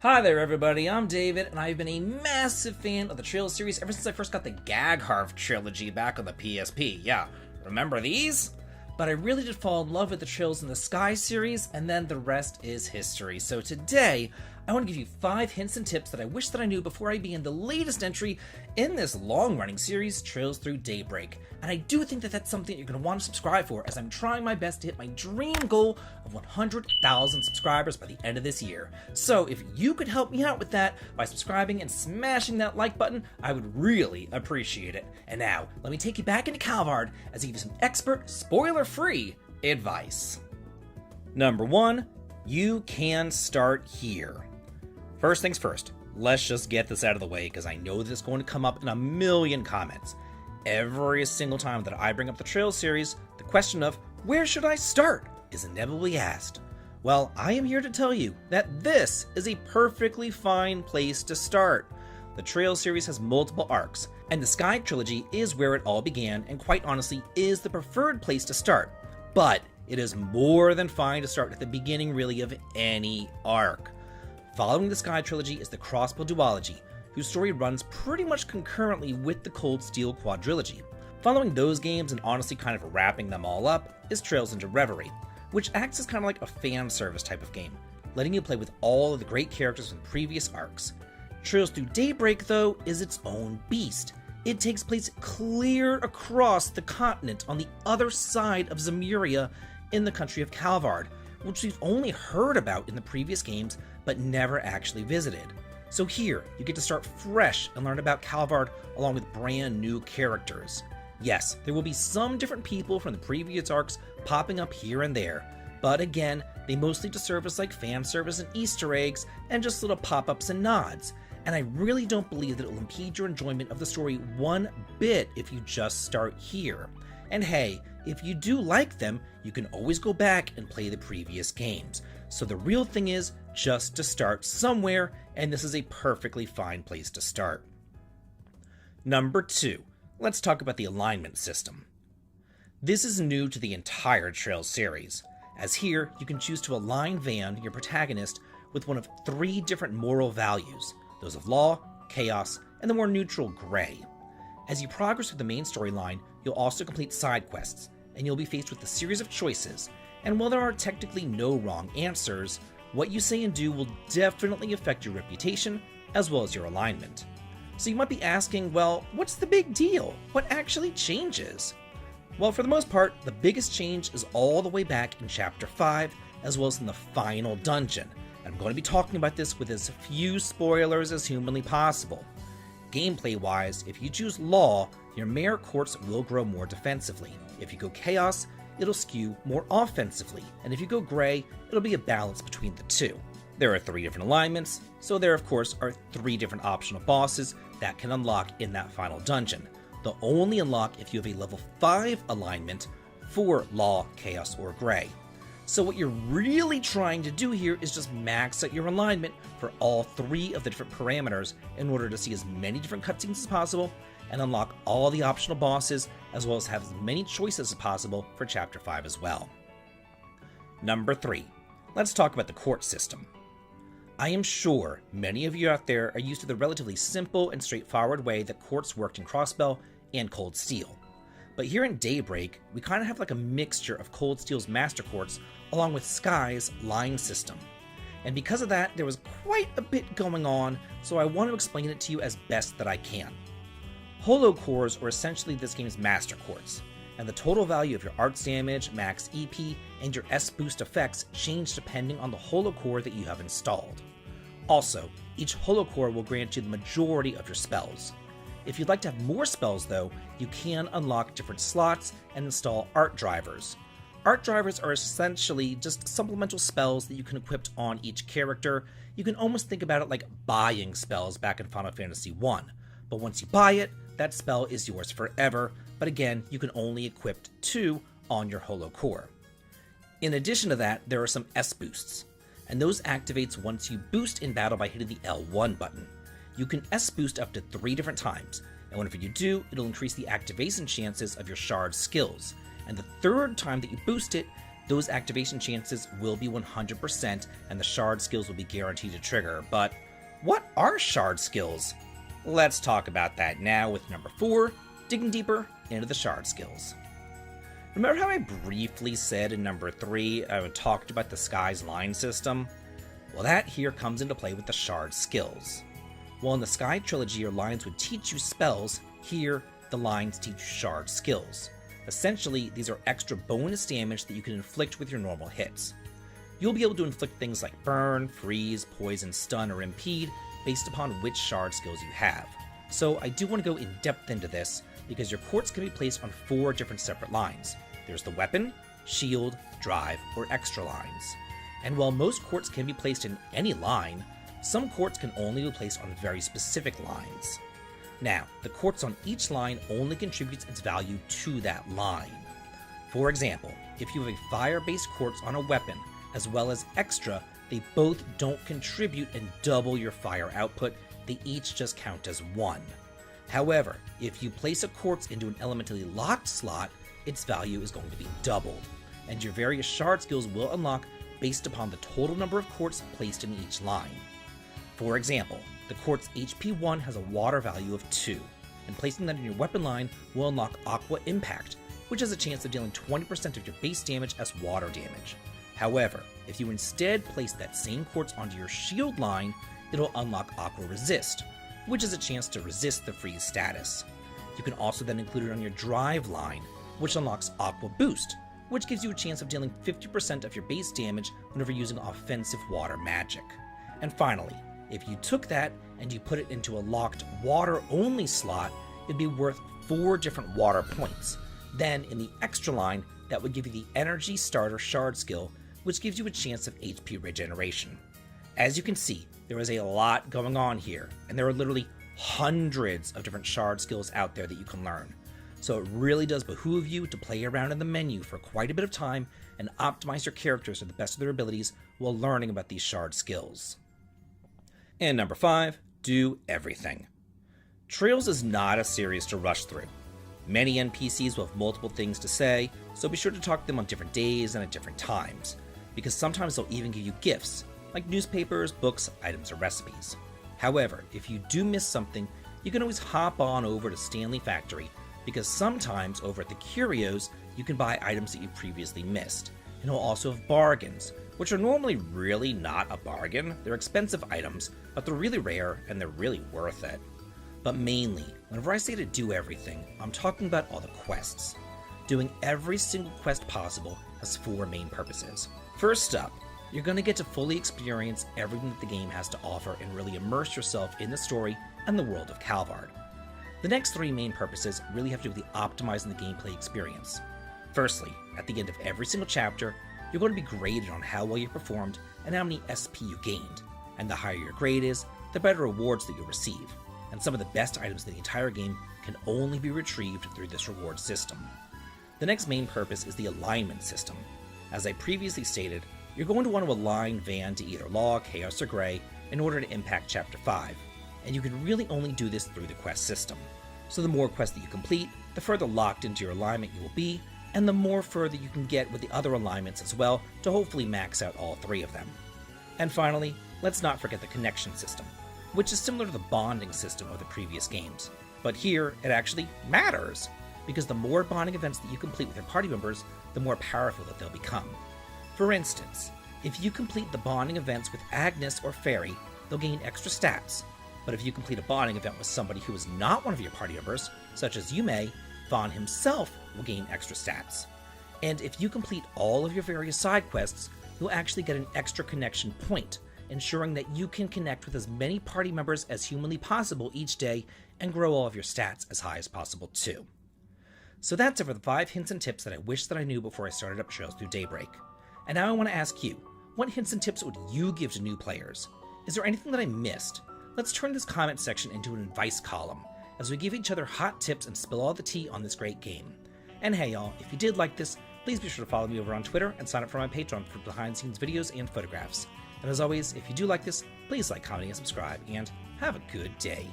Hi there everybody, I'm David, and I've been a massive fan of the Trails series ever since I first got the Gagharv trilogy back on the PSP. Yeah, remember these? But I really did fall in love with the Trails in the Sky series, and then the rest is history. So today, I want to give you 5 hints and tips that I wish that I knew before I began the latest entry in this long-running series, Trails Through Daybreak. And I do think that that's something that you're going to want to subscribe for, as I'm trying my best to hit my dream goal of 100,000 subscribers by the end of this year. So if you could help me out with that by subscribing and smashing that like button, I would really appreciate it. And now, let me take you back into Calvard as I give you some expert, spoiler-free advice. Number 1, you can start here. First things first, let's just get this out of the way because I know that it's going to come up in a million comments. Every single time that I bring up the Trails series, the question of, where should I start, is inevitably asked. Well, I am here to tell you that this is a perfectly fine place to start. The Trails series has multiple arcs, and the Sky trilogy is where it all began and quite honestly is the preferred place to start. But it is more than fine to start at the beginning really of any arc. Following the Sky trilogy is the Crossbow duology, whose story runs pretty much concurrently with the Cold Steel quadrilogy. Following those games and honestly kind of wrapping them all up is Trails into Reverie, which acts as kind of like a fan service type of game, letting you play with all of the great characters from previous arcs. Trails Through Daybreak, though, is its own beast. It takes place clear across the continent on the other side of Zemuria in the country of Calvard, which we've only heard about in the previous games but never actually visited. So here, you get to start fresh and learn about Calvard along with brand new characters. Yes, there will be some different people from the previous arcs popping up here and there, but again, they mostly just serve as like fan service and Easter eggs and just little pop-ups and nods. And I really don't believe that it will impede your enjoyment of the story one bit if you just start here. And hey, if you do like them, you can always go back and play the previous games. So the real thing is just to start somewhere, and this is a perfectly fine place to start. Number 2, let's talk about the alignment system. This is new to the entire Trails series, as here you can choose to align Van, your protagonist, with one of 3 different moral values, those of law, chaos, and the more neutral gray. As you progress through the main storyline, you'll also complete side quests, and you'll be faced with a series of choices, and while there are technically no wrong answers, what you say and do will definitely affect your reputation as well as your alignment. So you might be asking, well, what's the big deal? What actually changes? Well, for the most part, the biggest change is all the way back in Chapter 5, as well as in the final dungeon. I'm going to be talking about this with as few spoilers as humanly possible. Gameplay-wise, if you choose Law, your Mayor Courts will grow more defensively. If you go Chaos, it'll skew more offensively, and if you go Gray, it'll be a balance between the two. There are 3 different alignments, so there of course are 3 different optional bosses that can unlock in that final dungeon. They'll only unlock if you have a level 5 alignment for Law, Chaos, or Gray. So what you're really trying to do here is just max out your alignment for all 3 of the different parameters in order to see as many different cutscenes as possible and unlock all the optional bosses, as well as have as many choices as possible for Chapter 5 as well. Number 3, let's talk about the court system. I am sure many of you out there are used to the relatively simple and straightforward way that courts worked in Crossbell and Cold Steel. But here in Daybreak, we kind of have like a mixture of Cold Steel's Master Courts along with Sky's line system. And because of that, there was quite a bit going on, so I want to explain it to you as best that I can. Holo Cores are essentially this game's Master Courts, and the total value of your arts damage, max EP, and your S-boost effects change depending on the Holo Core that you have installed. Also, each Holo Core will grant you the majority of your spells. If you'd like to have more spells though, you can unlock different slots and install art drivers. Art drivers are essentially just supplemental spells that you can equip on each character. You can almost think about it like buying spells back in Final Fantasy I, but once you buy it, that spell is yours forever, but again, you can only equip 2 on your Holo Core. In addition to that, there are some S-boosts, and those activates once you boost in battle by hitting the L1 button. You can S-boost up to 3 different times, and whenever you do, it'll increase the activation chances of your shard skills, and the 3rd time that you boost it, those activation chances will be 100% and the shard skills will be guaranteed to trigger. But what are shard skills? Let's talk about that now with number 4, digging deeper into the shard skills. Remember how I briefly said in number 3 I talked about the Sky's line system? Well, that here comes into play with the shard skills. While in the Sky trilogy your lines would teach you spells, here the lines teach you shard skills. Essentially, these are extra bonus damage that you can inflict with your normal hits. You'll be able to inflict things like burn, freeze, poison, stun, or impede based upon which shard skills you have. So I do want to go in depth into this because your quartz can be placed on 4 different separate lines. There's the weapon, shield, drive, or extra lines. And while most quartz can be placed in any line, some quartz can only be placed on very specific lines. Now, the quartz on each line only contributes its value to that line. For example, if you have a fire-based quartz on a weapon, as well as extra, they both don't contribute and double your fire output, they each just count as 1. However, if you place a quartz into an elementally locked slot, its value is going to be doubled, and your various shard skills will unlock based upon the total number of quartz placed in each line. For example, the quartz HP 1 has a water value of 2, and placing that in your weapon line will unlock Aqua Impact, which has a chance of dealing 20% of your base damage as water damage. However, if you instead place that same quartz onto your shield line, it'll unlock Aqua Resist, which is a chance to resist the freeze status. You can also then include it on your drive line, which unlocks Aqua Boost, which gives you a chance of dealing 50% of your base damage whenever using offensive water magic. And finally, if you took that and you put it into a locked water-only slot, it'd be worth 4 different water points. Then, in the extra line, that would give you the Energy Starter Shard skill, which gives you a chance of HP regeneration. As you can see, there is a lot going on here, and there are literally hundreds of different shard skills out there that you can learn. So it really does behoove you to play around in the menu for quite a bit of time and optimize your characters to the best of their abilities while learning about these shard skills. And number 5, do everything. Trails is not a series to rush through. Many NPCs will have multiple things to say, so be sure to talk to them on different days and at different times, because sometimes they'll even give you gifts, like newspapers, books, items, or recipes. However, if you do miss something, you can always hop on over to Stanley Factory, because sometimes over at the Curios, you can buy items that you previously missed. And it'll also have bargains, which are normally really not a bargain. They're expensive items, but they're really rare and they're really worth it. But mainly, whenever I say to do everything, I'm talking about all the quests. Doing every single quest possible has 4 main purposes. First up, you're going to get to fully experience everything that the game has to offer and really immerse yourself in the story and the world of Calvard. The next 3 main purposes really have to do with the optimizing the gameplay experience. Firstly, at the end of every single chapter, you're going to be graded on how well you performed and how many SP you gained. And the higher your grade is, the better rewards that you'll receive. And some of the best items in the entire game can only be retrieved through this reward system. The next main purpose is the alignment system. As I previously stated, you're going to want to align Van to either Law, Chaos, or Gray in order to impact Chapter 5, and you can really only do this through the quest system. So the more quests that you complete, the further locked into your alignment you will be, and the more further you can get with the other alignments as well to hopefully max out all 3 of them. And finally, let's not forget the connection system, which is similar to the bonding system of the previous games. But here, it actually matters, because the more bonding events that you complete with your party members, the more powerful that they'll become. For instance, if you complete the bonding events with Agnes or Fairy, they'll gain extra stats. But if you complete a bonding event with somebody who is not one of your party members, such as Yume, Vaughn himself will gain extra stats. And if you complete all of your various side quests, you'll actually get an extra connection point, ensuring that you can connect with as many party members as humanly possible each day and grow all of your stats as high as possible too. So that's it for the 5 hints and tips that I wish that I knew before I started up Trails Through Daybreak. And now I want to ask you, what hints and tips would you give to new players? Is there anything that I missed? Let's turn this comment section into an advice column, as we give each other hot tips and spill all the tea on this great game. And hey y'all, if you did like this, please be sure to follow me over on Twitter and sign up for my Patreon for behind-the-scenes videos and photographs. And as always, if you do like this, please like, comment, and subscribe, and have a good day.